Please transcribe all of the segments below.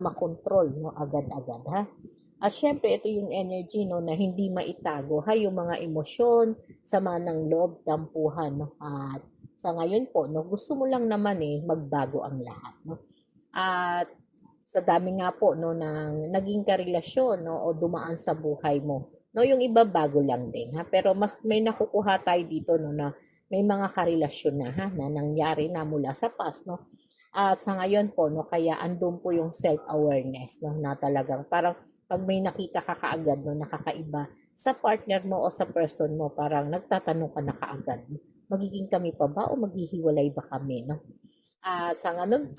makontrol, no, agad-agad, ha. At syempre ito yung energy, no, na hindi maitago, ha, yung mga emosyon, sama ng loob, tampuhan, no. At sa ngayon po, no, gusto mo lang naman magbago ang lahat, no. At sa dami nga po, no, ng naging karelasyon, no, o dumaan sa buhay mo, no, yung iba bago lang din, ha. Pero mas may nakukuha tayo dito, no, na may mga karelasyon na, ha, na nangyari na mula sa past, no. At sa ngayon po, no, kaya andun po yung self-awareness, no, na talagang parang pag may nakita ka kaagad, no, nakakaiba sa partner mo o sa person mo, parang nagtatanong ka na kaagad, magiging kami pa ba o maghihiwalay ba kami, no? Sa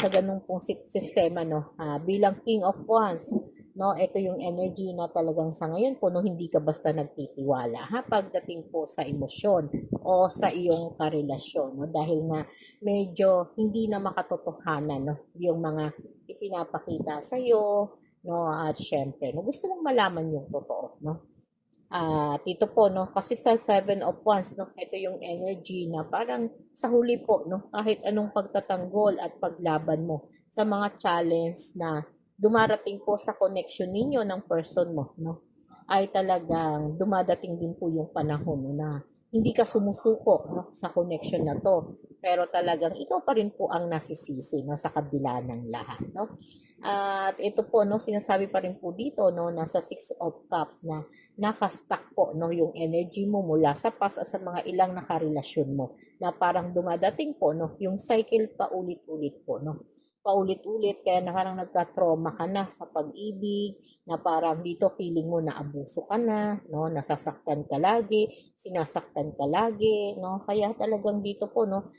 ganung pong sistema, no, bilang King of Wands, no, ito yung energy na talagang sa ngayon po, no, hindi ka basta nagtitiwala, ha, pagdating po sa emosyon o sa iyong karelasyon, no, dahil nga medyo hindi na makatotohanan, no, yung mga ipinapakita sa iyo, no, at syempre, no, gusto mong malaman yung totoo, no. Dito po, no, kasi sa Seven of Wands, no, ito yung energy na parang sa huli po, no, kahit anong pagtatanggol at paglaban mo sa mga challenge na dumarating po sa connection ninyo ng person mo, no, ay talagang dumadating din po yung panahon, no, na hindi ka sumusuko, no, sa connection na to. Pero talagang ikaw pa rin po ang nasisisi, no, sa kabila ng lahat, no. At ito po, no, sinasabi pa rin po dito, no, nasa Six of Cups na nakastack po, no, yung energy mo mula sa past at sa mga ilang nakarelasyon mo na parang dumadating po, no, yung cycle paulit-ulit po, no, paulit-ulit kaya na parang nagka-trauma ka na sa pag-ibig, na parang dito feeling mo na abuso ka na, no, nasasaktan ka lagi, sinasaktan ka lagi, no, kaya talagang dito po, no,